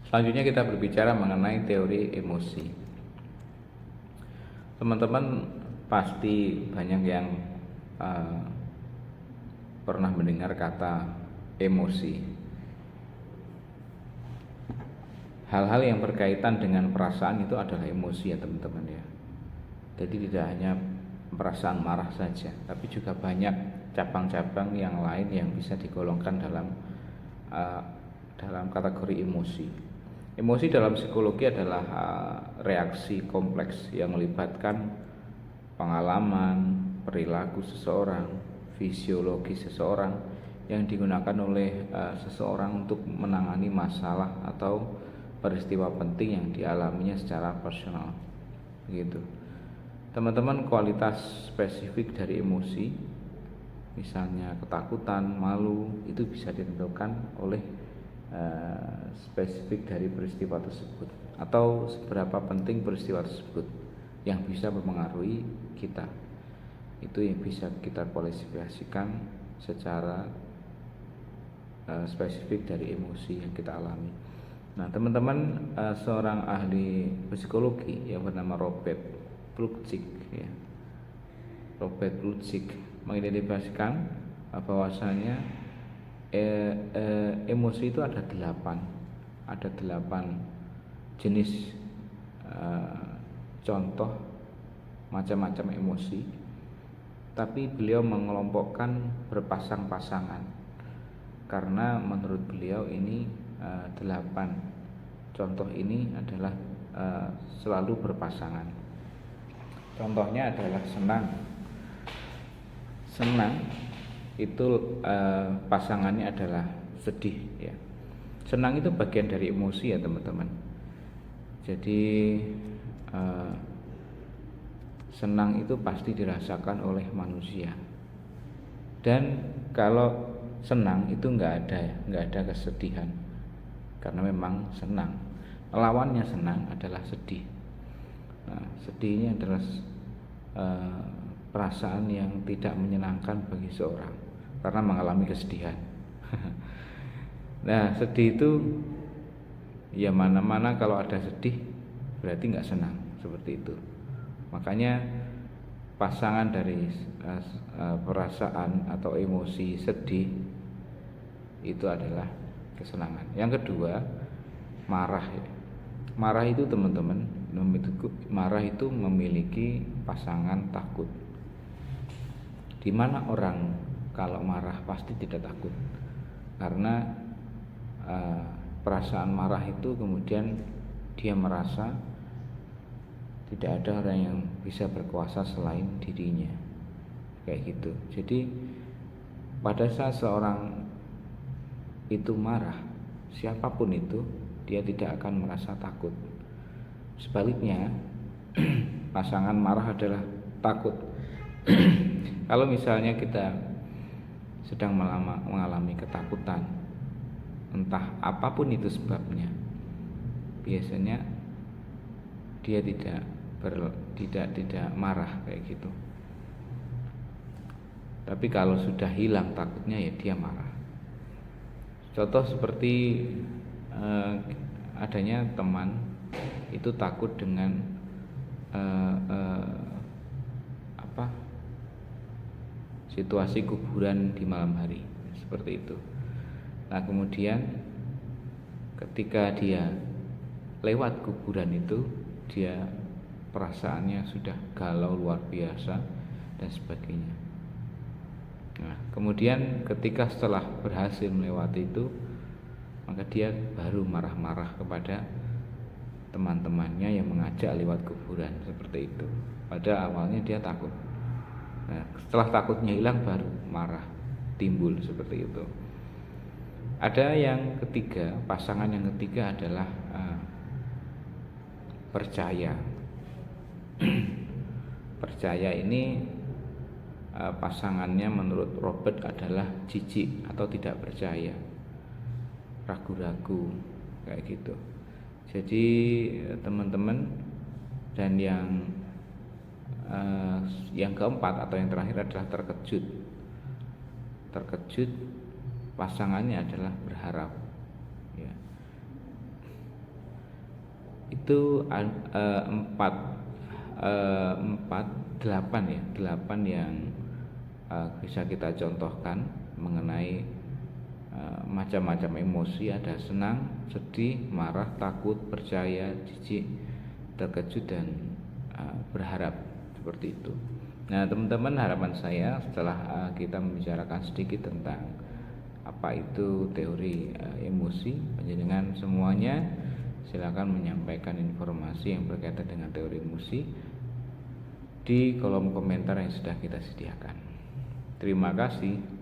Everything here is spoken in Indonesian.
Selanjutnya kita berbicara mengenai teori emosi. Teman-teman pasti banyak yang uh, pernah mendengar kata emosi. Hal-hal yang berkaitan dengan perasaan itu adalah emosi ya teman-teman ya. Jadi tidak hanya perasaan marah saja, tapi juga banyak cabang-cabang yang lain yang bisa digolongkan dalam kategori emosi. Emosi dalam psikologi adalah reaksi kompleks yang melibatkan pengalaman, perilaku seseorang, fisiologi seseorang yang digunakan oleh seseorang untuk menangani masalah atau peristiwa penting yang dialaminya secara personal. Begitu. Teman-teman, kualitas spesifik dari emosi, misalnya ketakutan, malu, itu bisa ditentukan oleh spesifik dari peristiwa tersebut atau seberapa penting peristiwa tersebut yang bisa mempengaruhi kita. Itu yang bisa kita kualifikasikan secara spesifik dari emosi yang kita alami. Nah teman-teman, seorang ahli psikologi yang bernama Robert Plutchik ya, Robert Plutchik mengidentifikasikan bahwasanya emosi itu ada 8 jenis contoh macam-macam emosi, tapi beliau mengelompokkan berpasang-pasangan karena menurut beliau ini 8 contoh ini adalah selalu berpasangan. Contohnya adalah senang itu pasangannya adalah sedih ya. Senang itu bagian dari emosi ya teman-teman. Jadi senang itu pasti dirasakan oleh manusia. Dan kalau senang itu nggak ada kesedihan, karena memang senang. Lawannya senang adalah sedih. Nah, sedih ini adalah perasaan yang tidak menyenangkan bagi seorang karena mengalami kesedihan. Nah, sedih itu ya mana-mana kalau ada sedih berarti nggak senang, seperti itu. Makanya pasangan dari perasaan atau emosi sedih itu adalah kesenangan. Yang kedua, marah ya. Marah itu teman-teman, marah itu memiliki pasangan takut. Di mana orang kalau marah pasti tidak takut, karena perasaan marah itu kemudian dia merasa tidak ada orang yang bisa berkuasa selain dirinya, kayak gitu. Jadi pada saat seorang itu marah, siapapun itu, dia tidak akan merasa takut. Sebaliknya, pasangan marah adalah takut. Kalau misalnya kita sedang mengalami ketakutan, entah apapun itu sebabnya, biasanya dia tidak marah kayak gitu. Tapi kalau sudah hilang takutnya ya dia marah. Contoh seperti adanya teman itu takut dengan situasi kuburan di malam hari, seperti itu. Nah kemudian ketika dia lewat kuburan itu, dia perasaannya sudah galau luar biasa dan sebagainya. Nah kemudian ketika setelah berhasil melewati itu, maka dia baru marah-marah kepada teman-temannya yang mengajak lewat kuburan, seperti itu. Pada awalnya dia takut. Nah, setelah takutnya hilang baru marah timbul, seperti itu. Ada yang ketiga, pasangan yang ketiga adalah percaya. Percaya ini pasangannya menurut Robert adalah jijik atau tidak percaya, ragu-ragu kayak gitu. Jadi teman-teman, dan yang keempat atau yang terakhir adalah terkejut. Terkejut pasangannya adalah berharap ya. itu delapan ya, delapan yang bisa kita contohkan mengenai macam-macam emosi. Ada senang, sedih, marah, takut, percaya, jijik, terkejut, dan berharap, seperti itu. Nah teman-teman, harapan saya setelah kita membicarakan sedikit tentang apa itu teori emosi, panjenengan semuanya silakan menyampaikan informasi yang berkaitan dengan teori emosi di kolom komentar yang sudah kita sediakan. Terima kasih.